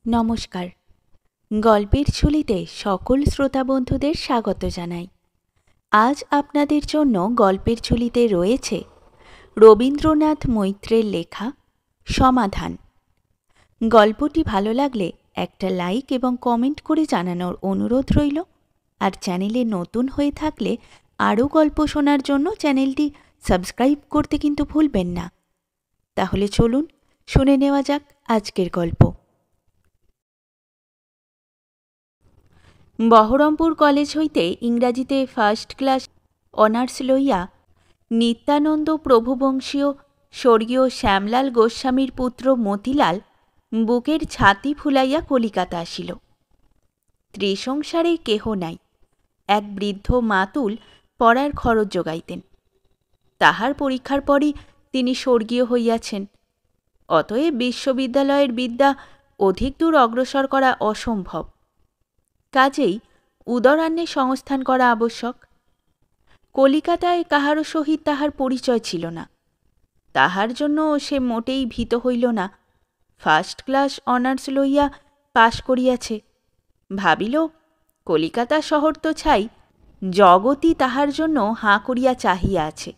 নমস্কার। গল্পের ঝুলিতে সকল শ্রোতা বন্ধুদের স্বাগত জানাই। আজ আপনাদের জন্য গল্পের ঝুলিতে রয়েছে রবীন্দ্রনাথ মৈত্রের লেখা সমাধান। গল্পটি ভালো লাগলে একটা লাইক এবং কমেন্ট করে জানানোর অনুরোধ রইল। আর চ্যানেলে নতুন হয়ে থাকলে আরও গল্প শোনার জন্য চ্যানেলটি সাবস্ক্রাইব করতে কিন্তু ভুলবেন না। তাহলে চলুন শুনে নেওয়া যাক আজকের গল্প। বহরমপুর কলেজ হইতে ইংরাজিতে ফার্স্ট ক্লাস অনার্স লইয়া নিত্যানন্দ প্রভুবংশীয় স্বর্গীয় শ্যামলাল গোস্বামীর পুত্র মতিলাল বুকের ছাতি ফুলাইয়া কলিকাতা আসিল। ত্রিসংসারে কেহ নাই। এক বৃদ্ধ মাতুল পড়ার খরচ যোগাইতেন। তাহার পরীক্ষার পরই তিনি স্বর্গীয় হইয়াছেন। অতএব বিশ্ববিদ্যালয়ের বিদ্যা অধিক দূর অগ্রসর করা অসম্ভব। কাজেই উদরান্নে সংস্থান করা আবশ্যক। কলিকাতায় কাহারও সহিত তাহার পরিচয় ছিল না। তাহার জন্য সে মোটেই ভীত হইল না। ফার্স্ট ক্লাস অনার্স লইয়া পাশ করিয়াছে। ভাবিল, কলিকাতা শহর তো ছাই, জগতই তাহার জন্য হাঁ করিয়া চাহিয়া আছে।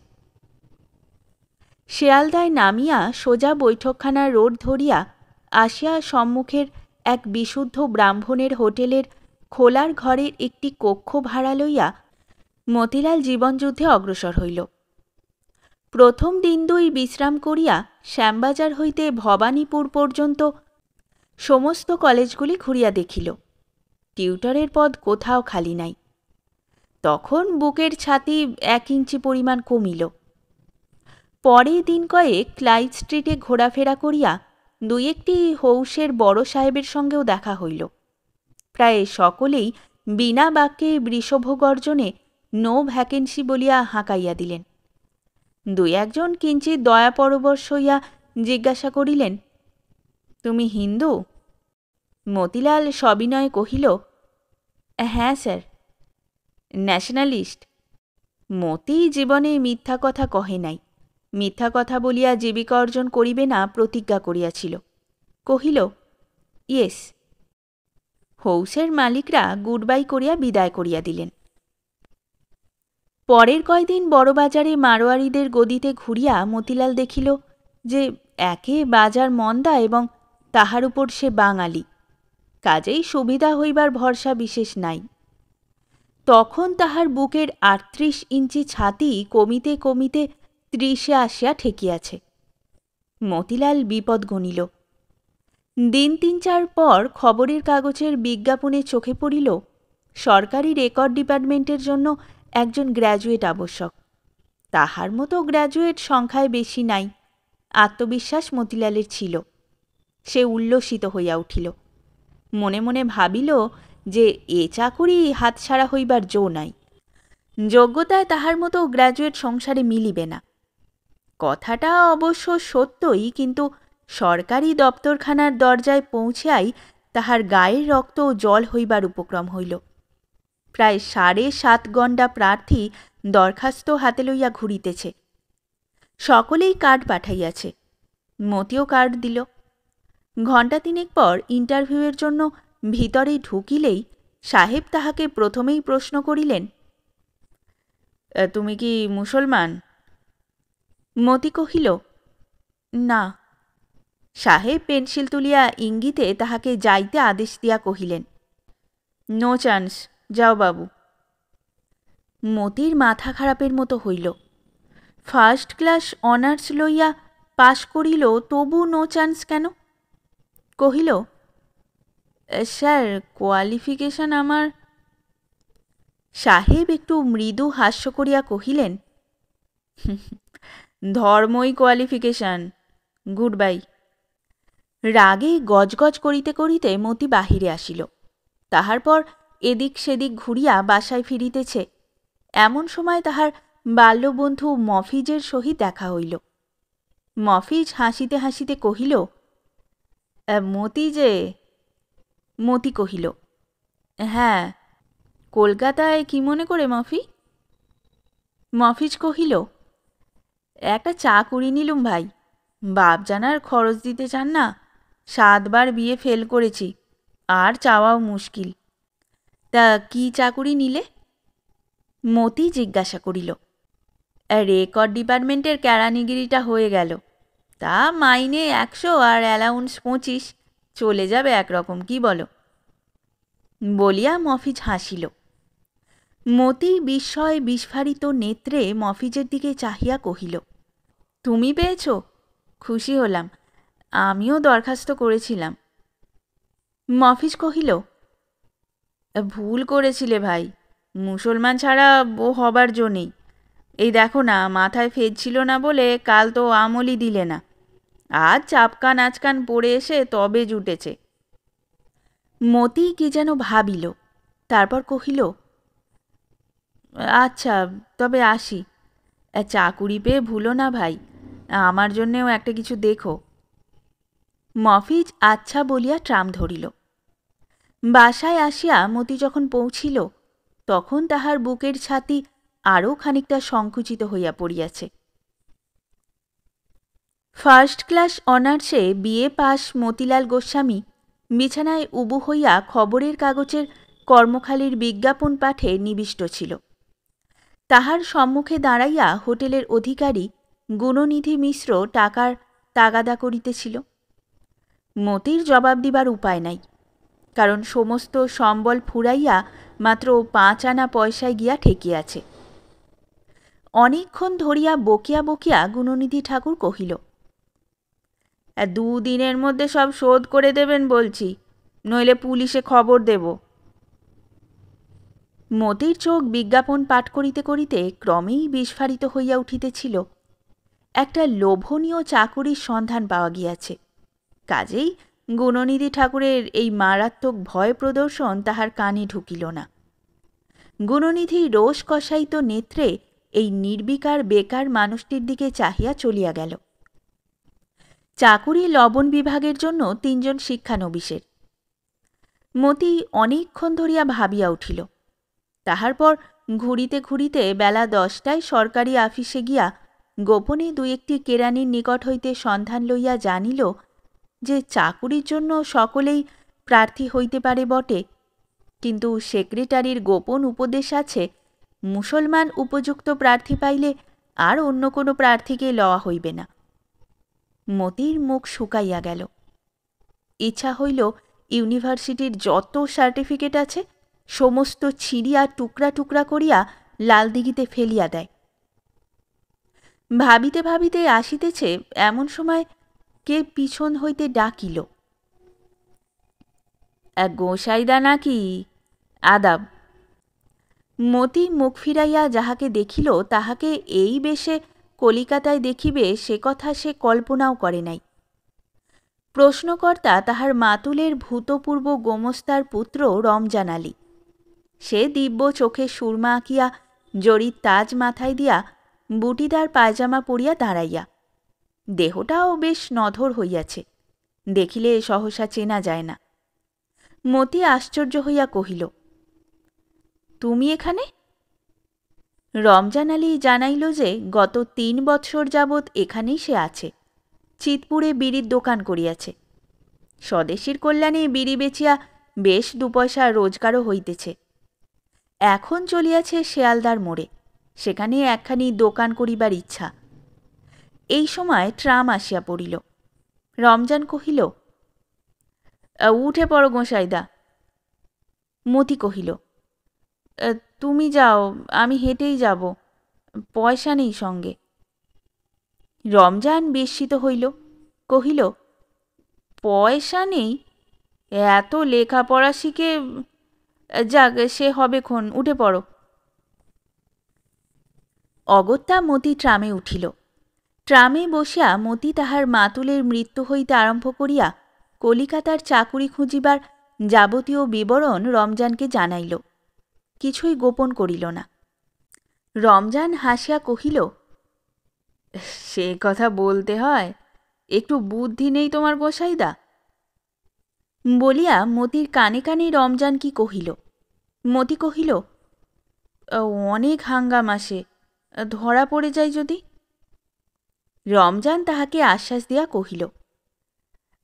শেয়ালদায় নামিয়া সোজা বৈঠকখানার রোড ধরিয়া আসিয়া সম্মুখের এক বিশুদ্ধ ব্রাহ্মণের হোটেলের খোলার ঘরের একটি কক্ষ ভাড়া লইয়া মতিলাল জীবনযুদ্ধে অগ্রসর হইল। প্রথম দিন দুই বিশ্রাম করিয়া শ্যামবাজার হইতে ভবানীপুর পর্যন্ত সমস্ত কলেজগুলি ঘুরিয়া দেখিল। টিউটরের পদ কোথাও খালি নাই। তখন বুকের ছাতি 1 ইঞ্চি পরিমাণ কমিল। পরে দিন কয়েক ক্লাইভ স্ট্রিটে ঘোরাফেরা করিয়া 2-1টি হৌসের বড় সাহেবের সঙ্গেও দেখা হইল। প্রায় সকলেই বিনা বাক্যে বৃষভগর্জনে নো ভ্যাকেন্সি বলিয়া হাঁকাইয়া দিলেন। 2-1জন কিঞ্চিৎ দয়াপরবশ হইয়া জিজ্ঞাসা করিলেন, তুমি হিন্দু? মতিলাল সবিনয়ে কহিল, হ্যাঁ স্যার। ন্যাশনালিস্ট? মতি জীবনে মিথ্যা কথা কহে নাই। মিথ্যা কথা বলিয়া জীবিকা অর্জন করিবে না প্রতিজ্ঞা করিয়াছিল। কহিল, ইয়েস। হৌসের মালিকরা গুড বাই করিয়া বিদায় করিয়া দিলেন। পরের কয়দিন বড়বাজারে মারোয়ারিদের গদিতে ঘুরিয়া মতিলাল দেখিল যে একে বাজার মন্দা এবং তাহার উপর সে বাঙালি, কাজেই সুবিধা হইবার ভরসা বিশেষ নাই। তখন তাহার বুকের 38 ইঞ্চি ছাতি কমিতে কমিতে 30-এ আসিয়া ঠেকিয়াছে। মতিলাল বিপদ গণিল। দিন 3-4 পর খবরের কাগজের বিজ্ঞাপনে চোখে পড়িল সরকারি রেকর্ড ডিপার্টমেন্টের জন্য একজন গ্র্যাজুয়েট আবশ্যক। তাহার মতো গ্র্যাজুয়েট সংখ্যায় বেশি নাই। আত্মবিশ্বাস মতিলালের ছিল। সে উল্লসিত হইয়া উঠিল। মনে মনে ভাবিল যে এ চাকুরি হাতছাড়া হইবার জো নাই। যোগ্যতায় তাহার মতো গ্র্যাজুয়েট সংসারে মিলিবে না। কথাটা অবশ্য সত্যই, কিন্তু সরকারি দপ্তরখানার দরজায় পৌঁছিয়াই তাহার গায়ের রক্ত জল হইবার উপক্রম হইল। প্রায় 7.5 গণ্ডা প্রার্থী দরখাস্ত হাতে লইয়া ঘুরিতেছে। সকলেই কার্ড পাঠাইয়াছে। মতিও কার্ড দিল। ঘণ্টা 3 পর ইন্টারভিউয়ের জন্য ভিতরে ঢুকিলেই সাহেব তাহাকে প্রথমেই প্রশ্ন করিলেন, তুমি কি মুসলমান? মতি কহিল, না। সাহেব পেন্সিল তুলিয়া ইঙ্গিতে তাহাকে যাইতে আদেশ দিয়া কহিলেন, নো চান্স, যাও বাবু। মতির মাথা খারাপের মতো হইল। ফার্স্ট ক্লাস অনার্স লইয়া পাশ করিল, তবু নো চান্স কেন? কহিল, স্যার কোয়ালিফিকেশন আমার। সাহেব একটু মৃদু হাস্য করিয়া কহিলেন, ধর্মই কোয়ালিফিকেশন, গুড বাই। রাগে গজগজ করিতে করিতে মতি বাহিরে আসিল। তাহার পর এদিক সেদিক ঘুরিয়া বাসায় ফিরিতেছে। এমন সময় তাহার বাল্যবন্ধু মফিজের সহিত দেখা হইল। মফিজ হাসিতে হাসিতে কহিল, মতি যে? মতি কহিল, হ্যাঁ। কলকাতায় কি মনে করে মফি? মফিজ কহিল, একটা চাকুরি নিলুম ভাই। বাপ জানার খরচ দিতে চান না। 7 বার বিয়ে ফেল করেছি, আর চাওয়াও মুশকিল। তা কি চাকুরি নিলে? মতি জিজ্ঞাসা করিল। রেকর্ড ডিপার্টমেন্টের কেরানিগিরিটা হয়ে গেল, তা মাইনে 100 আর অ্যালাউন্স 25, চলে যাবে একরকম, কি বলো? বলিয়া মফিজ হাসিল। মতি বিস্ময় বিস্ফারিত নেত্রে মফিজের দিকে চাহিয়া কহিল, তুমি পেয়েছ? খুশি হলাম, আমিও দরখাস্ত করেছিলাম। মফিজ কহিল, ভুল করেছিলে ভাই, মুসলমান ছাড়া ও হবার জো নেই। এই দেখো না, মাথায় ফেজ ছিল না বলে কাল তো আমলই দিলে না, আজ চাপকান আচকান পড়ে এসে তবে জুটেছে। মতি কি যেন ভাবিল, তারপর কহিল, আচ্ছা তবে আসি, চাকুরি পেয়ে ভুলো না ভাই, আমার জন্যেও একটা কিছু দেখো। মফিজ আচ্ছা বলিয়া ট্রাম ধরিল। বাসায় আসিয়া মতি যখন পৌঁছিল, তখন তাহার বুকের ছাতি আরও খানিকটা সংকুচিত হইয়া পড়িয়াছে। ফার্স্ট ক্লাস অনার্সে বিএ পাস মতিলাল গোস্বামী বিছানায় উবু হইয়া খবরের কাগজের কর্মখালির বিজ্ঞাপন পাঠে নিবিষ্ট ছিল। তাহার সম্মুখে দাঁড়াইয়া হোটেলের অধিকারী গুণনিধি মিশ্র টাকার তাগাদা করিতেছিল। মতির জবাব দিবার উপায় নাই, কারণ সমস্ত সম্বল ফুরাইয়া মাত্র 5 আনা পয়সায় গিয়া ঠেকিয়াছে। অনেকক্ষণ ধরিয়া বকিয়া বকিয়া গুণনিধি ঠাকুর কহিল, 2 দিনের মধ্যে সব শোধ করে দেবেন বলছি, নইলে পুলিশে খবর দেব। মতির চোখ বিজ্ঞাপন পাঠ করিতে করিতে ক্রমেই বিস্ফারিত হইয়া উঠিতেছিল। একটা লোভনীয় চাকুরির সন্ধান পাওয়া গিয়াছে, কাজেই গুণনিধি ঠাকুরের এই মারাত্মক ভয় প্রদর্শন তাহার কানে ঢুকিল না। গুণনিধি রোষ কষায়িত নেত্রে এই নির্বিকার বেকার মানুষটির দিকে চাহিয়া চলিয়া গেল। চাকুরি লবণ বিভাগের জন্য 3 জন শিক্ষানবিশের। মতি অনেকক্ষণ ধরিয়া ভাবিয়া উঠিল। তাহার পর ঘুরিতে ঘুরিতে বেলা 10টায় সরকারি আফিসে গিয়া গোপনে 2-1টি কেরানির নিকট হইতে সন্ধান লইয়া জানিল যে চাকুরির জন্য সকলেই প্রার্থী হইতে পারে বটে, কিন্তু সেক্রেটারির গোপন উপদেশ আছে, মুসলমান উপযুক্ত প্রার্থী পাইলে আর অন্য কোনো প্রার্থীকে লওয়া হইবে না। মতির মুখ শুকাইয়া গেল। ইচ্ছা হইল ইউনিভার্সিটির যত সার্টিফিকেট আছে সমস্ত ছিঁড়িয়া টুকরা টুকরা করিয়া লালদিঘিতে ফেলিয়া দেয়। ভাবিতে ভাবিতে আসিতেছে, এমন সময় কে পিছন হইতে ডাকিল, গোসাইদা নাকি? আদাব। মতি মুখ ফিরাইয়া যাহাকে দেখিল, তাহাকে এই বেশে কলিকাতায় দেখিবে সে কথা সে কল্পনাও করে নাই। প্রশ্নকর্তা তাহার মাতুলের ভূতপূর্ব গোমস্তার পুত্র রমজান আলী। সে দিব্য চোখে সুরমা আঁকিয়া জরির তাজ মাথায় দিয়া বুটিদার পায়জামা পরিয়া দাঁড়াইয়া, দেহটাও বেশ নধর হইয়াছে, দেখিলে সহসা চেনা যায় না। মতি আশ্চর্য হইয়া কহিল, তুমি এখানে? রমজান আলী জানাইল যে গত 3 বৎসর যাবৎ এখানেই সে আছে, চিতপুরে বিড়ির দোকান করিয়াছে। স্বদেশীর কল্যাণে বিড়ি বেচিয়া বেশ 2 পয়সা রোজগারও হইতেছে। এখন চলিয়াছে শেয়ালদার মোড়ে, সেখানে একখানি দোকান করিবার ইচ্ছা। এই সময় ট্রাম আসিয়া পড়িল। রমজান কহিল, উঠে পড়ো গোসাইদা। মতি কহিল, তুমি যাও, আমি হেঁটেই যাব, পয়সা নেই সঙ্গে। রমজান বিস্মিত হইল, কহিল, পয়সা নেই? এত লেখাপড়া শিখে, যাক সে হবে ক্ষণ, উঠে পড়ো। অগত্যা মতি ট্রামে উঠিল। ট্রামে বসিয়া মতি তাহার মাতুলের মৃত্যু হইতে আরম্ভ করিয়া কলিকাতার চাকুরি খুঁজিবার যাবতীয় বিবরণ রমজানকে জানাইল, কিছুই গোপন করিল না। রমজান হাসিয়া কহিল, সে কথা বলতে হয়, একটু বুদ্ধি নেই তোমার গোসাইদা? বলিয়া মতির কানে কানে রমজান কি কহিল। মতি কহিল, অনেক হাঙ্গাম আসে, ধরা পড়ে যাই যদি। রমজান তাহাকে আশ্বাস দিয়া কহিল,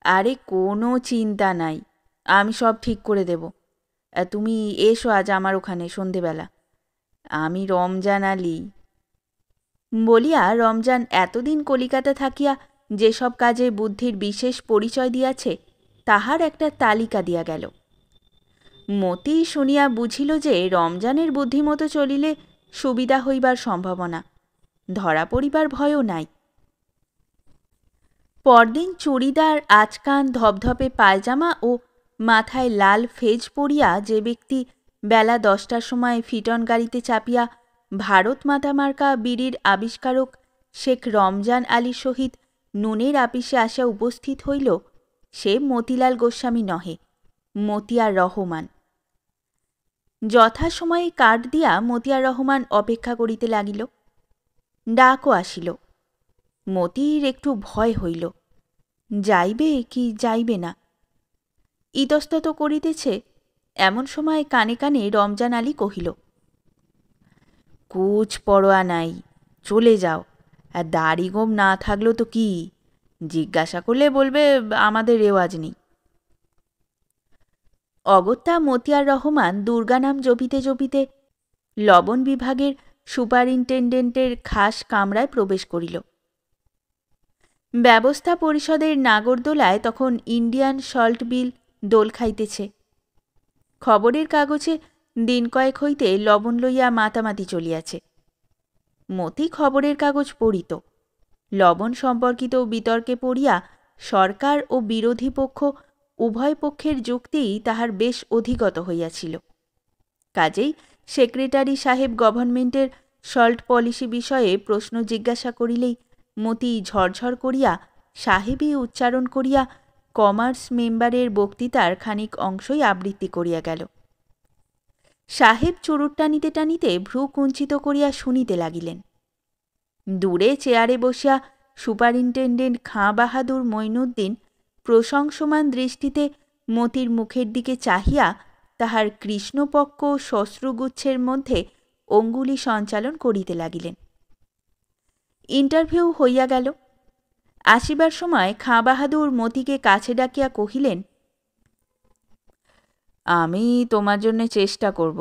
আরে কোনো চিন্তা নাই, আমি সব ঠিক করে দেব। তুমি এসো আজ আমার ওখানে সন্ধেবেলা। আমি রমজান আলী বলিয়া রমজান এতদিন কলিকাতা থাকিয়া যেসব কাজে বুদ্ধির বিশেষ পরিচয় দিয়াছে তাহার একটা তালিকা দিয়া গেল। মতি শুনিয়া বুঝিল যে রমজানের বুদ্ধিমতো চলিলে সুবিধা হইবার সম্ভাবনা, ধরা পড়িবার ভয়ও নাই। পরদিন চুড়িদার, আচকান, ধপধপে পায়জামা ও মাথায় লাল ফেজ পরিয়া যে ব্যক্তি বেলা 10টার সময় ফিটন গাড়িতে চাপিয়া ভারত মাতা মার্কা বিড়ির আবিষ্কারক শেখ রমজান আলীর সহিত নুনের আপিসে আসিয়া উপস্থিত হইল, সে মতিলাল গোস্বামী নহে, মতিয়ার রহমান। যথাসময়ে কার্ড দিয়া মতিয়ার রহমান অপেক্ষা করিতে লাগিল। ডাকও আসিল। মতির একটু ভয় হইল, যাইবে কি যাইবে না। ইতস্তত করিতেছে, এমন সময় কানে কানে রমজান আলী কহিল, কুছ পরোয়া নাই, চলে যাও। আর দাড়ি গোম না থাকলো তো কি, জিজ্ঞাসা করলে বলবে আমাদের রেওয়াজ নেই। অগত্যা মতিয়ার রহমান দুর্গা নাম জপিতে জপিতে লবণ বিভাগের সুপারিনটেন্ডেন্টের খাস কামরায় প্রবেশ করিল। ব্যবস্থা পরিষদের নাগরদোলায় তখন ইন্ডিয়ান সল্ট বিল দোল খাইতেছে। খবরের কাগজে দিন কয়েক হইতে লবণ লইয়া মাতামাতি চলিয়াছে। মতি খবরের কাগজ পড়িত। লবণ সম্পর্কিত বিতর্কে পড়িয়া সরকার ও বিরোধী পক্ষ উভয় পক্ষের যুক্তিই তাহার বেশ অধিগত হইয়াছিল। কাজেই সেক্রেটারি সাহেব গভর্নমেন্টের সল্ট পলিসি বিষয়ে প্রশ্ন জিজ্ঞাসা করিলেই মতি ঝরঝর করিয়া সাহেবই উচ্চারণ করিয়া কমার্স মেম্বারের বক্তৃতার খানিক অংশই আবৃত্তি করিয়া গেল। সাহেব চুরুট টানিতে টানিতে ভ্রু কুঞ্চিত করিয়া শুনিতে লাগিলেন। দূরে চেয়ারে বসিয়া সুপারিনটেন্ডেন্ট খাঁ বাহাদুর মঈনুদ্দিন প্রশংসমান দৃষ্টিতে মতির মুখের দিকে চাহিয়া তাহার কৃষ্ণপক্ষ শ্বশ্রুগুচ্ছের মধ্যে অঙ্গুলি সঞ্চালন করিতে লাগিলেন। ইন্টারভিউ হইয়া গেল। আসিবার সময় খাঁ বাহাদুর মতিকে কাছে ডাকিয়া কহিলেন, আমি তোমার জন্য চেষ্টা করব।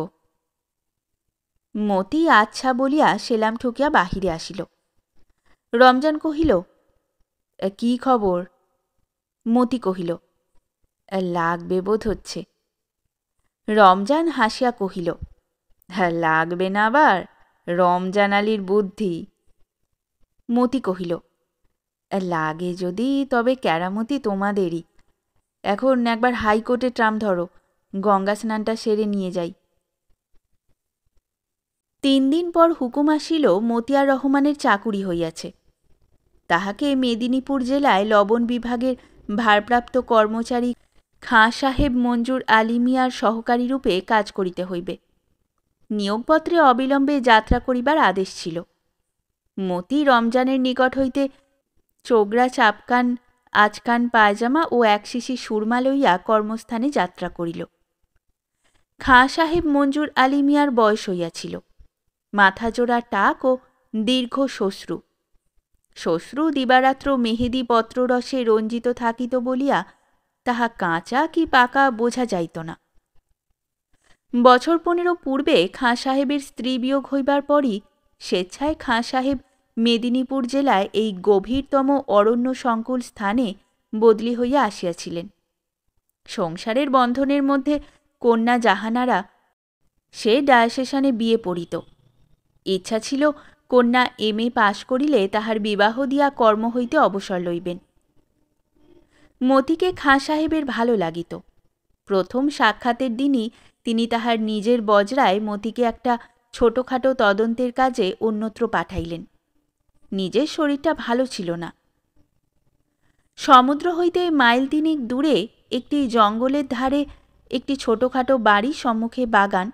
মতি আচ্ছা বলিয়া সেলাম ঠুকিয়া বাহিরে আসিল। রমজান কহিল, কি খবর? মতি কহিল, লাগবে বোধ হচ্ছে। রমজান হাসিয়া কহিল, লাগবে না আবার, রমজান আলীর বুদ্ধি। মতি কহিল, লাগে যদি তবে কেরামতি তোমাদেরই। এখন একবার হাইকোর্টে ট্রাম ধরো, গঙ্গা স্নানটা সেরে নিয়ে যাই। 3 দিন পর হুকুম আসিল মতিয়ার রহমানের চাকুরি হইয়াছে। তাহাকে মেদিনীপুর জেলায় লবণ বিভাগের ভারপ্রাপ্ত কর্মচারী খাঁ সাহেব মঞ্জুর আলী মিয়ার সহকারী রূপে কাজ করিতে হইবে। নিয়োগপত্রে অবিলম্বে যাত্রা করিবার আদেশ ছিল। মতি রমজানের নিকট হইতে চোগরা চাপকান, আচকান পায়জামা ও 1 শিশি সুরমা লইয়া কর্মস্থানে যাত্রা করিল। খাঁ সাহেব মঞ্জুর আলী মিয়ার বয়স হইয়াছিল। মাথাজোড়া টাক ও দীর্ঘ শ্বশ্রু। শ্বশ্রু দিবারাত্র মেহেদি পত্ররসে রঞ্জিত থাকিত বলিয়া তাহা কাঁচা কি পাকা বোঝা যাইত না। বছর 15 পূর্বে খাঁ সাহেবের স্ত্রী বিয়োগ হইবার পরই স্বেচ্ছায় খাঁ সাহেব মেদিনীপুর জেলায় এই গভীরতম অরণ্য সংকুল স্থানে বদলি হইয়া আসিয়াছিলেন। সংসারের বন্ধনের মধ্যে কন্যা জাহানারা সে ডায়াসেশনে বিয়ে পড়িত। ইচ্ছা ছিল কন্যা MA পাশ করিলে তাহার বিবাহ দিয়া কর্ম হইতে অবসর লইবেন। মতিকে খাঁ সাহেবের ভালো লাগিত। প্রথম সাক্ষাতের দিনই তিনি তাহার নিজের বজরায় মতিকে একটা ছোটখাটো তদন্তের কাজে অন্যত্র পাঠাইলেন। নিজের শরীরটা ভালো ছিল না। সমুদ্র হইতে মাইল 3 দূরে একটি জঙ্গলের ধারে একটি ছোটখাটো বাড়ি, সম্মুখে বাগান,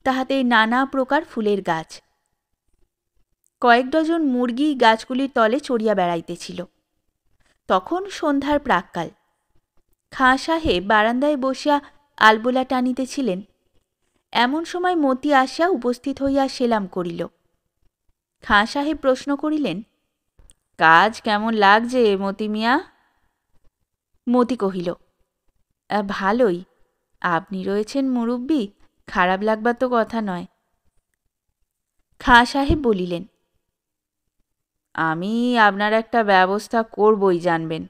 তাহাতে নানা প্রকার ফুলের গাছ। কয়েক ডজন মুরগি গাছগুলির তলে চড়িয়া বেড়াইতেছিল। তখন সন্ধ্যার প্রাক্কাল। খাঁ সাহেব বারান্দায় বসিয়া আলবোলা টানিতেছিলেন। এমন সময় মতি আসিয়া উপস্থিত হইয়া সেলাম করিল। খাঁ সাহেব প্রশ্ন করিলেন, কাজ কেমন লাগছে মতি মিয়া? মতি কহিল, ভালোই। আপনি রয়েছেন মুরুব্বি, খারাপ লাগবার তো কথা নয়। খাঁ সাহেব বলিলেন, আমি আপনার একটা ব্যবস্থা করবই জানবেন।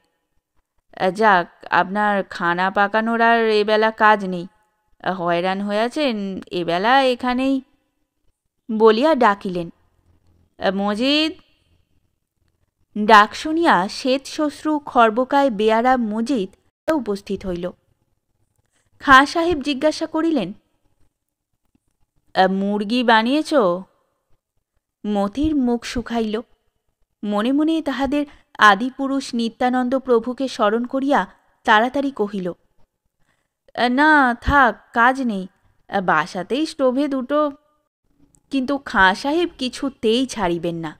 যাক, আপনার খানা পাকানোর আর এবেলা কাজ নেই। হয়রান হয়েছেন, এবেলা এখানেই বলিয়া ডাকিলেন, মজিদ। ডাক শুনিয়া শ্বেত শ্বশ্রু খর্বকায় বেয়ারা মজিদ উপস্থিত হইল। খাঁ সাহেব জিজ্ঞাসা করিলেন, মুরগি বানিয়েছ? মতির মুখ শুকাইল। মনে মনে তাহাদের আদিপুরুষ নিত্যানন্দ প্রভুকে স্মরণ করিয়া তাড়াতাড়ি কহিল, না থাক, কাজ নেই, বাসাতেই স্টোভে দুটো। কিন্তু খাঁ সাহেব কিছুতেই ছাড়িবেন না।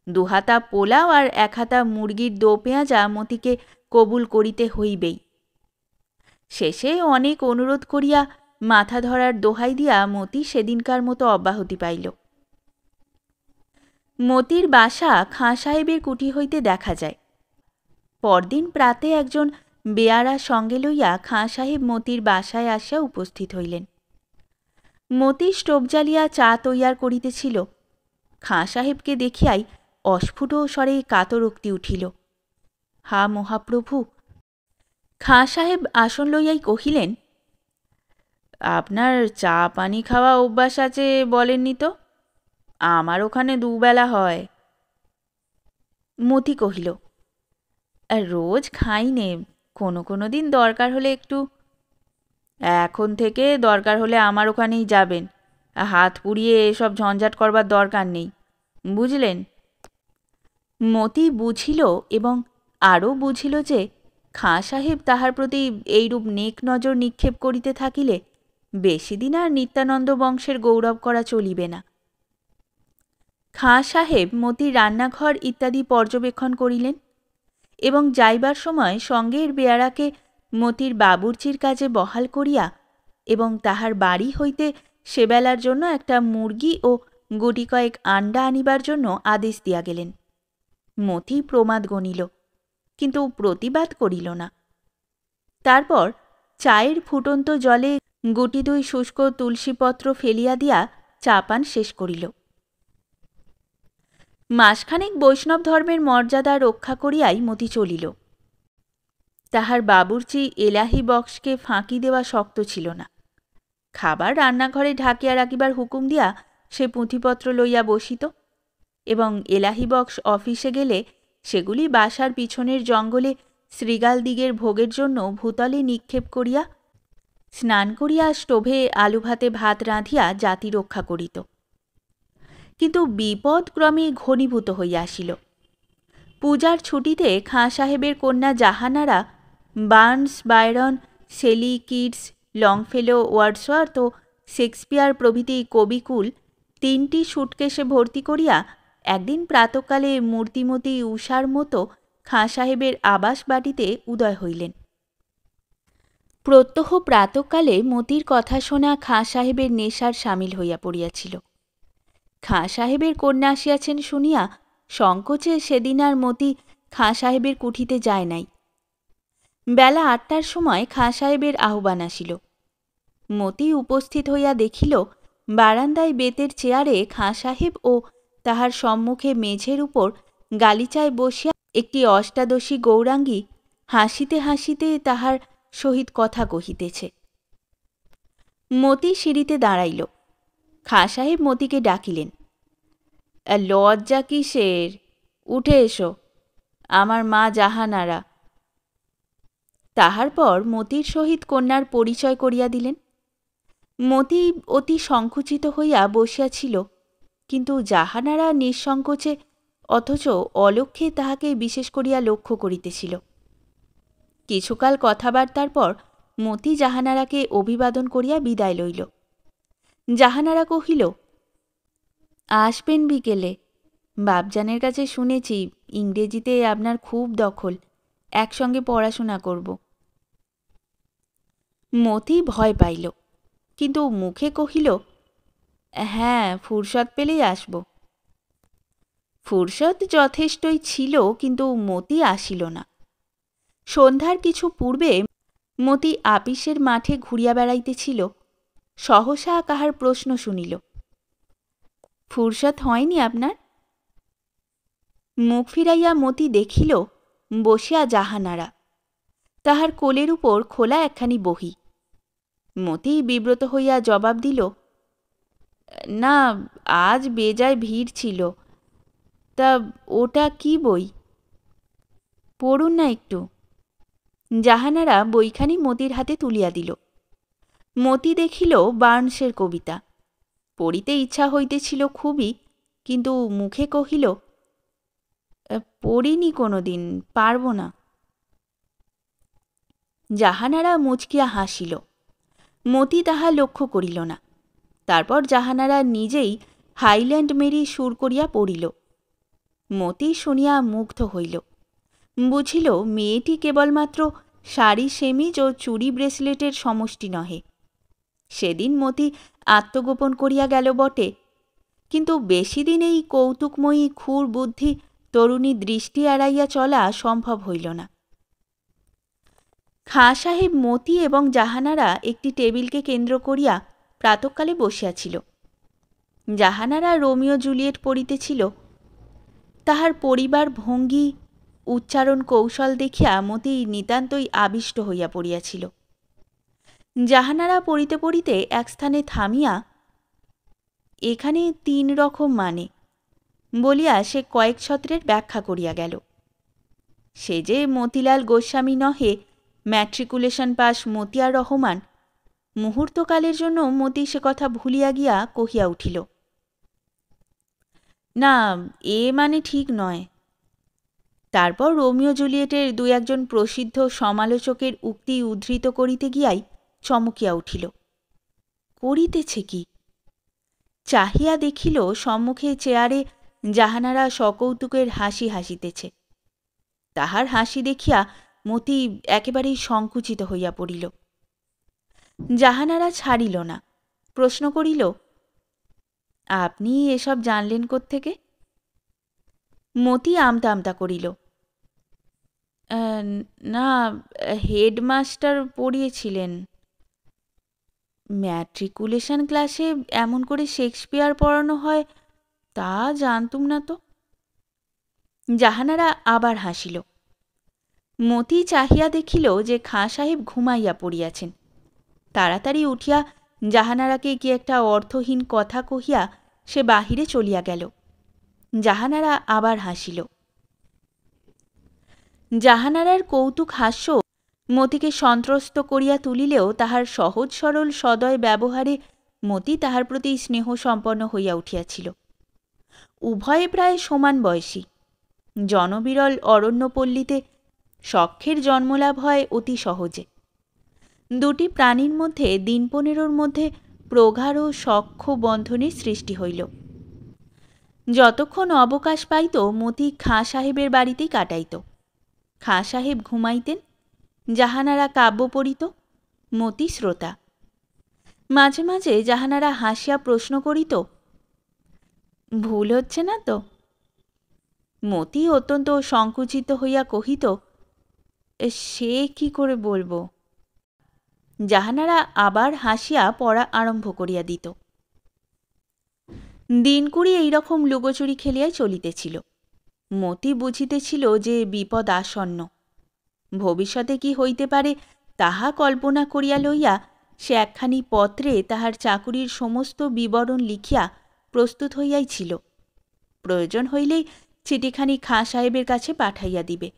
দুহাতা পোলাও আর এক হাতা মুরগির দো পেঁয়াজা মতিকে কবুল করিতে হইবেই। শেষে অনেক অনুরোধ করিয়া মাথা ধরার দোহাই দিয়া মতি সেদিনকার মতো অব্যাহতি পাইল। মতির বাসা খাঁ সাহেবের কুঠি হইতে দেখা যায়। পরদিন প্রাতে একজন বেয়ারা সঙ্গে লইয়া খাঁ সাহেব মতির বাসায় আসিয়া উপস্থিত হইলেন। মতি স্টোভ জ্বালিয়া চা তৈয়ার করিতেছিল। খাঁ সাহেবকে দেখিয়াই অস্ফুট স্বরে কাতরোক্তি উঠিল। হা মহাপ্রভু! খাঁ সাহেব আসন লইয়াই কহিলেন, আপনার চা পানি খাওয়া অভ্যাস আছে বলেননি তো? আমার ওখানে দুবেলা হয়। মতি কহিল, রোজ খাই নে, কোনো কোনো দিন দরকার হলে একটু। এখন থেকে দরকার হলে আমার ওখানেই যাবেন, হাত পুড়িয়ে এসব ঝঞ্ঝাট করবার দরকার নেই, বুঝলেন? মতি বুঝিল এবং আরও বুঝিল যে খাঁ সাহেব তাহার প্রতি এইরূপ নেক নজর নিক্ষেপ করিতে থাকিলে বেশি দিন আর নিত্যানন্দ বংশের গৌরব করা চলিবে না। খাঁ সাহেব মতির রান্নাঘর ইত্যাদি পর্যবেক্ষণ করিলেন এবং যাইবার সময় সঙ্গের বেয়ারাকে মতির বাবুর্চির কাজে বহাল করিয়া এবং তাহার বাড়ি হইতে সেবেলার জন্য একটা মুরগি ও গুটি কয়েক আন্ডা আনিবার জন্য আদেশ দিয়া গেলেন। মতি প্রমাদ গণিল, কিন্তু প্রতিবাদ করিল না। তারপর চায়ের ফুটন্ত জলে গুটি দুই শুষ্ক তুলসীপত্র ফেলিয়া দিয়া চা পান শেষ করিল। মাসখানেক বৈষ্ণব ধর্মের মর্যাদা রক্ষা করিয়াই মতি চলিল। তাহার বাবুর্চি এলাহি বক্সকে ফাঁকি দেওয়া শক্ত ছিল না। খাবার রান্নাঘরে ঢাকিয়া রাখিবার হুকুম দিয়া সে পুঁথিপত্র লইয়া বসিত এবং এলাহি বক্স অফিসে গেলে সেগুলি বাসার পিছনের জঙ্গলে শ্রীগালদিগের ভোগের জন্য ভূতলে নিক্ষেপ করিয়া স্নান করিয়া স্টোভে আলু ভাতে ভাত রাঁধিয়া জাতি রক্ষা করিত। কিন্তু বিপদ ক্রমে ঘনীভূত হইয়া আসিল। পূজার ছুটিতে খাঁ সাহেবের কন্যা Jahanara Burns, Byron, Shelley, Keats, Longfellow, Wordsworth ও শেক্সপিয়ার প্রভৃতি কবিকুল 3টি সুটকেশে ভর্তি করিয়া একদিন প্রাতকালে মূর্তিমতী উষার মতো খাঁ সাহেবের আবাস বাটিতে উদয় হইলেন। প্রত্যহ প্রাতকালে মতির কথা শোনা খাঁ সাহেবের নেশার সামিল হইয়া পড়িয়াছিল। খাঁ সাহেবের কন্যা আসিয়াছেন শুনিয়া সংকোচে সেদিন আর মতি খাঁ সাহেবের কুঠিতে যায় নাই। বেলা 8টার সময় খাঁ সাহেবের আহ্বান আসিল। মতি উপস্থিত হইয়া দেখিল বারান্দায় বেতের চেয়ারে খাঁ সাহেব ও তাহার সম্মুখে মেঝের উপর গালিচায় বসিয়া একটি অষ্টাদশী গৌরাঙ্গী হাসিতে হাসিতে তাহার সহিত কথা কহিতেছে। মতি সিঁড়িতে দাঁড়াইল। খাঁ সাহেব মতিকে ডাকিলেন, লজ্জা কিসের? উঠে এসো, আমার মা জাহানারা। তাহার পর মতির সহিত কন্যার পরিচয় করিয়া দিলেন। মতি অতি সংকুচিত হইয়া বসিয়াছিল, কিন্তু জাহানারা নিঃসংকোচে অথচ অলক্ষ্যে তাহাকে বিশেষ করিয়া লক্ষ্য করিতেছিল। কিছুকাল কথাবার্তার পর মতি জাহানারাকে অভিবাদন করিয়া বিদায় লইল। জাহানারা কহিল, আসবেন বিকেলে। বাপজানের কাছে শুনেছি ইংরেজিতে আপনার খুব দখল, একসঙ্গে পড়াশোনা করব। মতি ভয় পাইল, কিন্তু মুখে কহিল, হ্যাঁ, ফুরসত পেলেই আসব। ফুরসত যথেষ্টই ছিল, কিন্তু মতি আসিল না। সন্ধ্যার কিছু পূর্বে মতি আপিসের মাঠে ঘুরিয়া বেড়াইতেছিল, সহসা কাহার প্রশ্ন শুনিল, ফুরসত হয়নি আপনার? মুখ ফিরাইয়া মতি দেখিল বসিয়া জাহানারা, তাহার কোলের উপর খোলা একখানি বহি। মতি বিব্রত হইয়া জবাব দিল, না, আজ বেজায় ভিড় ছিল। তা ওটা কি বই? পড়ুন না একটু। জাহানারা বইখানি মতির হাতে তুলিয়া দিল। মতি দেখিল বার্নসের কবিতা। পড়িতে ইচ্ছা হইতেছিল খুবই, কিন্তু মুখে কহিল, পড়িনি কোনো দিন, পারব না। জাহানারা মুচকিয়া হাসিল। মতি তাহা লক্ষ্য করিল না। তারপর জাহানারা নিজেই হাইল্যান্ড মেরি সুর করিয়া পড়িল। মতি শুনিয়া মুগ্ধ হইল। বুঝিল মেয়েটি কেবলমাত্র শাড়ি সেমিজ ও চুড়ি ব্রেসলেটের সমষ্টি নহে। সেদিন মতি আত্মগোপন করিয়া গেল বটে, কিন্তু বেশি দিন এই কৌতুকময়ী ক্ষুর বুদ্ধি তরুণী দৃষ্টি এড়াইয়া চলা সম্ভব হইল না। খাঁ সাহেব মতি এবং জাহানারা একটি টেবিলকে কেন্দ্র করিয়া প্রাতঃকালে বসিয়াছিল। জাহানারা রোমিও জুলিয়েট পড়িতেছিল। তাহার পড়িবার ভঙ্গি, উচ্চারণ কৌশল দেখিয়া মতি নিতান্তই আবিষ্ট হইয়া পড়িয়াছিল। জাহানারা পড়িতে পড়িতে এক স্থানে থামিয়া, এখানে 3 রকম মানে বলিয়া সে কয়েক ছত্রের ব্যাখ্যা করিয়া গেল। সে যে মতিলাল গোস্বামী নহে, ম্যাট্রিকুলেশন পাস মতিয়ার রহমান। মুহূর্তকালের জন্য মতি সে কথা ভুলিয়া গিয়া কহিয়া উঠিল, না, এ মানে ঠিক নয়। তারপর রোমিও জুলিয়েটের 2-1 প্রসিদ্ধ সমালোচকের উক্তি উদ্ধৃত করিতে গিয়াই চমকিয়া উঠিল। করিতেছে কি? চাহিয়া দেখিল সম্মুখে চেয়ারে জাহানারা সকৌতুকের হাসি হাসিতেছে। তাহার হাসি দেখিয়া মতি একেবারেই সংকুচিত হইয়া পড়িল। জাহানারা ছাড়িল না, প্রশ্ন করিল, আপনি এসব জানলেন কোত্থেকে? মতি আমতা আমতা করিল, না, হেডমাস্টার পড়িয়েছিলেন। ম্যাট্রিকুলেশন ক্লাসে এমন করে শেক্সপিয়ার পড়ানো হয় তা জানতুম না তো। জাহানারা আবার হাসিল। মতি চাহিয়া দেখিল যে খাঁ সাহেব ঘুমাইয়া পড়িয়াছেন। তাড়াতাড়ি উঠিয়া জাহানারাকে কি একটা অর্থহীন কথা কহিয়া সে বাহিরে চলিয়া গেল। জাহানারা আবার হাসিল। জাহানারার কৌতুক হাস্য মতিকে সন্ত্রস্ত করিয়া তুলিলেও তাহার সহজ সরল সদয় ব্যবহারে মতি তাহার প্রতি স্নেহসম্পন্ন হইয়া উঠিয়াছিল। উভয়ে প্রায় সমান বয়সী। জনবিরল অরণ্যপল্লীতে শখের জন্মলাভ হয় অতি সহজে। দুটি প্রাণীর মধ্যে 15 মধ্যে প্রগাঢ় সখ্য বন্ধনের সৃষ্টি হইল। যতক্ষণ অবকাশ পাইত মতি খাঁ সাহেবের বাড়িতেই কাটাইত। খাঁ সাহেব ঘুমাইতেন, জাহানারা কাব্য পড়িত, মতি শ্রোতা। মাঝে মাঝে জাহানারা হাসিয়া প্রশ্ন করিত, ভুল হচ্ছে না তো? মতি অত্যন্ত সংকুচিত হইয়া কহিত, সে কি করে বলবো। জাহানারা আবার হাসিয়া পড়া আরম্ভ করিয়া দিত। দিনকুড়ি এইরকম লুকোচুরি খেলিয়াই চলিতেছিল। মতি বুঝিতেছিল যে বিপদ আসন্ন। ভবিষ্যতে কি হইতে পারে তাহা কল্পনা করিয়া লইয়া সে একখানি পত্রে তাহার চাকুরির সমস্ত বিবরণ লিখিয়া প্রস্তুত হইয়াই ছিল। প্রয়োজন হইলেই চিঠিখানি খাঁ সাহেবের কাছে পাঠাইয়া দিবে।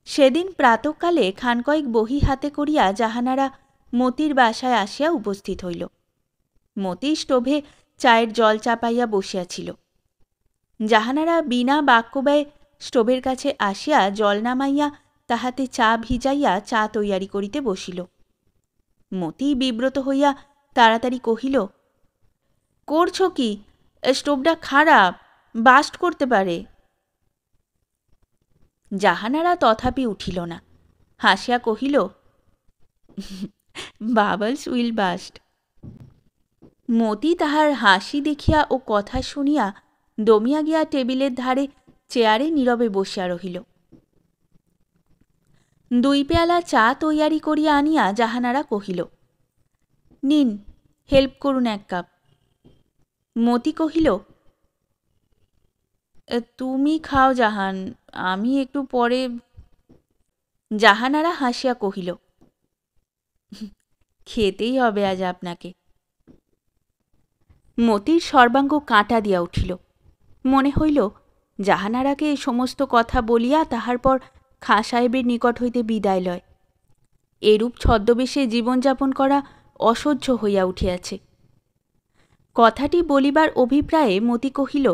সেদিন প্রাতঃকালে খানকয়েক বহি হাতে করিয়া জাহানারা মতির বাসায় আসিয়া উপস্থিত হইল। মতি স্টোভে চায়ের জল চাপাইয়া বসিয়াছিল। জাহানারা বিনা বাক্যব্যয়ে স্টোভের কাছে আসিয়া জল নামাইয়া তাহাতে চা ভিজাইয়া চা তৈয়ারি করিতে বসিল। মতি বিব্রত হইয়া তাড়াতাড়ি কহিল, করছ কি? স্টোভটা খারাপ, বাস্ট করতে পারে। জাহানারা তথাপি উঠিল না, হাসিয়া কহিল, বাবলস উইল বাস্ট। মতি তাহার হাসি দেখিয়া ও কথা শুনিয়া দমিয়া গিয়া টেবিলের ধারে চেয়ারে নীরবে বসিয়া রহিল। 2 পেয়ালা চা তৈয়ারি করিয়া আনিয়া জাহানারা কহিল, নিন, হেল্প করুন 1 কাপ। মতি কহিল, তুমি খাও জাহান, আমি একটু পরে। জাহানারা হাসিয়া কহিল, খেতেই হবে আজ আপনাকে। মতির সর্বাঙ্গ কাঁটা দিয়া উঠিল। মনে হইল জাহানারাকে এই সমস্ত কথা বলিয়া তাহার পর খাঁ সাহেবের নিকট হইতে বিদায় লয়। এরূপ ছদ্মবেশে জীবনযাপন করা অসহ্য হইয়া উঠিয়াছে। কথাটি বলিবার অভিপ্রায়ে মতি কহিল,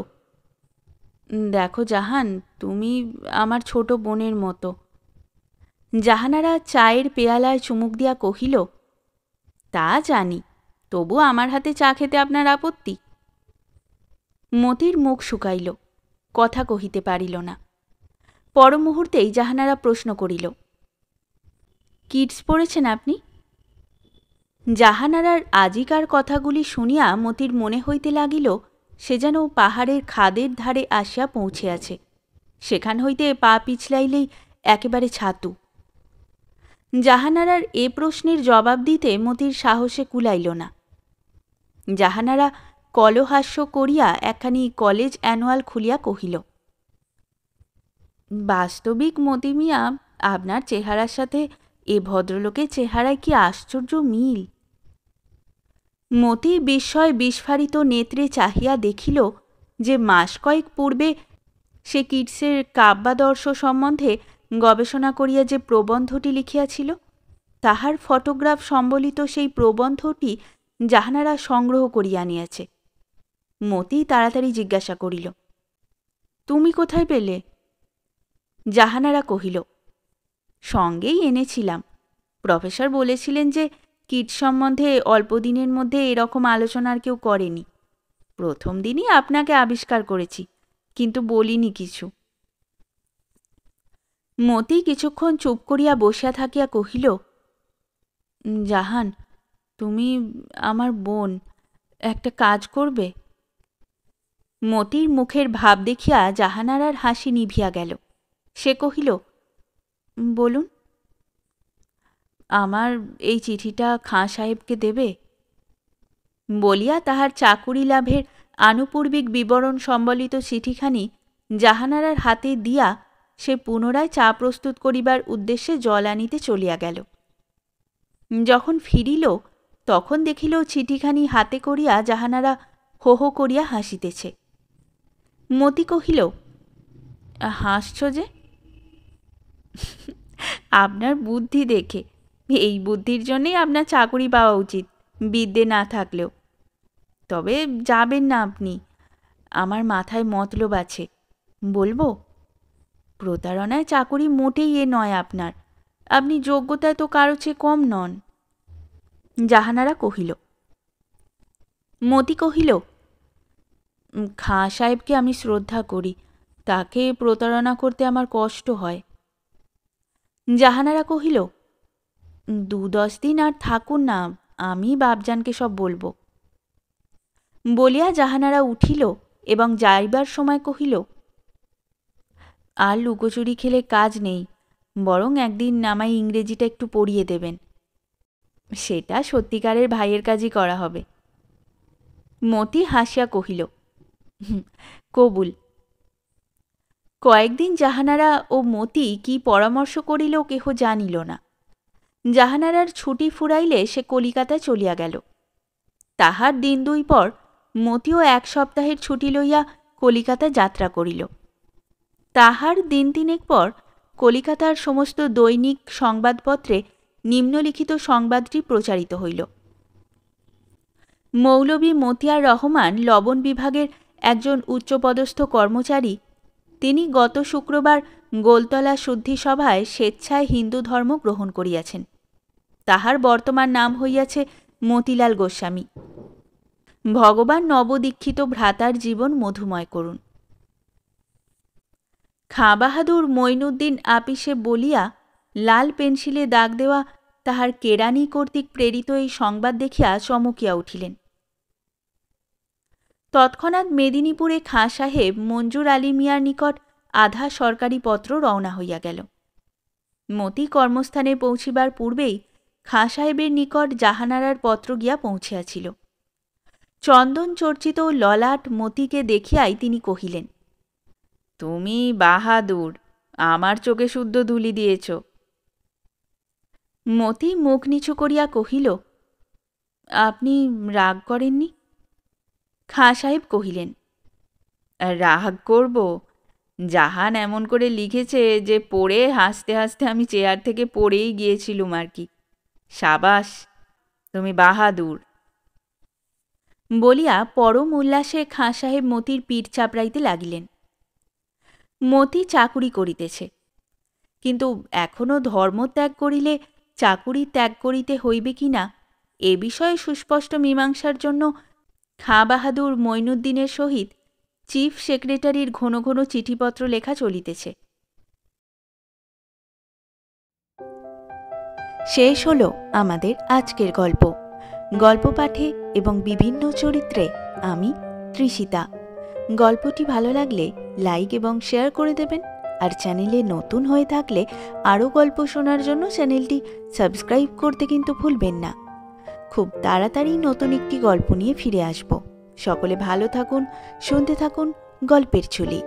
দেখো জাহান, তুমি আমার ছোট বোনের মতো। জাহানারা চায়ের পেয়ালায় চুমুক দিয়া কহিল, তা জানি, তবু আমার হাতে চা খেতে আপনার আপত্তি? মতির মুখ শুকাইল, কথা কহিতে পারিল না। পর মুহূর্তেই জাহানারা প্রশ্ন করিল, কিডস পড়েছেন আপনি? জাহানারার আজিকার কথাগুলি শুনিয়া মতির মনে হইতে লাগিল সে যেন পাহাড়ের খাদের ধারে আসিয়া পৌঁছিয়াছে, সেখান হইতে পা পিছলাইলেই একেবারে ছাতু। জাহানারার এ প্রশ্নের জবাব দিতে মতির সাহসে কুলাইল না। জাহানারা কলহাস্য করিয়া একখানি কলেজ অ্যানুয়াল খুলিয়া কহিল, বাস্তবিক মতি মিয়া, আপনার চেহারার সাথে এ ভদ্রলোকের চেহারায় কি আশ্চর্য মিল। মতি বিস্ময় বিস্ফারিত নেত্রে চাহিয়া দেখিল যে মাস কয়েক পূর্বে সে কিডসের কাব্যাদর্শ সম্বন্ধে গবেষণা করিয়া যে প্রবন্ধটি লিখিয়াছিল, তাহার ফটোগ্রাফ সম্বলিত সেই প্রবন্ধটি জাহানারা সংগ্রহ করিয়া আনিয়াছে। মতি তাড়াতাড়ি জিজ্ঞাসা করিল, তুমি কোথায় পেলে? জাহানারা কহিল, সঙ্গেই এনেছিলাম। প্রফেসর বলেছিলেন যে কিডস সম্বন্ধে অল্পদিনের মধ্যে এরকম আলোচনা আর কেউ করেনি। প্রথম দিনই আপনাকে আবিষ্কার করেছি, কিন্তু বলিনি কিছু। মতি কিছুক্ষণ চুপ করিয়া বসিয়া থাকিয়া কহিল, জাহান, তুমি আমার বোন, একটা কাজ করবে? মতির মুখের ভাব দেখিয়া জাহানারার হাসি নিভিয়া গেল। সে কহিল, বলুন। আমার এই চিঠিটা খাঁ সাহেবকে দেবে? বলিয়া তাহার চাকুরি লাভের আনুপূর্বিক বিবরণ সম্বলিত চিঠিখানি জাহানারার হাতে দিয়া সে পুনরায় চা প্রস্তুত করিবার উদ্দেশ্যে জল আনিতে চলিয়া গেল। যখন ফিরিল তখন দেখিল চিঠিখানি হাতে করিয়া জাহানারা হো হো করিয়া হাসিতেছে। মতি কহিল, হাসছ যে? আপনার বুদ্ধি দেখে। এই বুদ্ধির জন্যেই আপনার চাকরি পাওয়া উচিত, বিদ্যে না থাকলেও। তবে যাবেন না আপনি, আমার মাথায় মতলব আছে। বলবো? প্রতারণায় চাকরি মোটেই এ নয় আপনার, আপনি যোগ্যতায় তো কারো চেয়ে কম নন। জাহানারা কহিল। মতি কহিল, খাঁ সাহেবকে আমি শ্রদ্ধা করি, তাকে প্রতারণা করতে আমার কষ্ট হয়। জাহানারা কহিল, 2-10 দিন আর থাকুন না, আমি বাপজানকে সব বলবো। বলিয়া জাহানারা উঠিল এবং যাইবার সময় কহিল, আর লুকোচুরি খেলে কাজ নেই, বরং একদিন আমায় ইংরেজিটা একটু পড়িয়ে দেবেন। সেটা সত্যিকারের ভাইয়ের কাজই করা হবে। মতি হাসিয়া কহিল, কবুল। কয়েকদিন জাহানারা ও মতি কি পরামর্শ করিল কেহ জানিল না। জাহানারার ছুটি ফুরাইলে সে কলিকাতায় চলিয়া গেল। তাহার দিন 2 পর মতিও 1 সপ্তাহের ছুটি লইয়া কলিকাতা যাত্রা করিল। তাহার দিন 3 পর কলিকাতার সমস্ত দৈনিক সংবাদপত্রে নিম্নলিখিত সংবাদটি প্রচারিত হইল। মৌলভী মতিয়ার রহমান লবণ বিভাগের একজন উচ্চপদস্থ কর্মচারী, তিনি গত শুক্রবার গোলতলা শুদ্ধি সভায় স্বেচ্ছায় হিন্দু ধর্ম গ্রহণ করিয়াছেন। তাহার বর্তমান নাম হইয়াছে মতিলাল গোস্বামী। ভগবান নবদীক্ষিত ভ্রাতার জীবন মধুময় করুন। খাঁ বাহাদুর মঈনুদ্দিন আপিসে বলিয়া লাল পেন্সিলে দাগ দেওয়া তাহার কেরানি কর্তৃক প্রেরিত এই সংবাদ দেখিয়া চমকিয়া উঠিলেন। তৎক্ষণাৎ মেদিনীপুরে খাঁ সাহেব মঞ্জুর আলী মিয়ার নিকট আধা সরকারি পত্র রওনা হইয়া গেল। মতি কর্মস্থানে পৌঁছিবার পূর্বেই খাঁ সাহেবের নিকট জাহানারার পত্র গিয়া পৌঁছিয়াছিল। চন্দন চর্চিত ললাট মতিকে দেখিয়াই তিনি কহিলেন, তুমি বাহাদুর, আমার চোখে শুদ্ধ ধুলি দিয়েছ। মতি মুখ নিচু করিয়া কহিল, আপনি রাগ করেননি? খাঁ সাহেব কহিলেন, রাগ করব? জাহান এমন করে লিখেছে যে পড়ে হাসতে হাসতে আমি চেয়ার থেকে পড়েই গিয়েছিলুম আর কি। সাবাস, তুমি বাহাদুর। বলিয়া পরম উল্লাসে খাঁ সাহেব মতির পিঠ চাপড়াইতে লাগিলেন। মতি চাকুরি করিতেছে, কিন্তু এখনও ধর্মত্যাগ করিলে চাকুরি ত্যাগ করিতে হইবে কিনা এ বিষয়ে সুস্পষ্ট মীমাংসার জন্য খাঁ বাহাদুর মঈনুদ্দিনের সহিত চিফ সেক্রেটারির ঘন ঘন চিঠিপত্র লেখা চলিতেছে। শেষ হল আমাদের আজকের গল্প। গল্প পাঠে এবং বিভিন্ন চরিত্রে আমি তৃষিতা। গল্পটি ভালো লাগলে লাইক এবং শেয়ার করে দেবেন, আর চ্যানেলে নতুন হয়ে থাকলে আরও গল্প শোনার জন্য চ্যানেলটি সাবস্ক্রাইব করতে কিন্তু ভুলবেন না। খুব তাড়াতাড়ি নতুন একটি গল্প নিয়ে ফিরে আসব। সকলে ভালো থাকুন, শুনতে থাকুন গল্পের ঝুলি।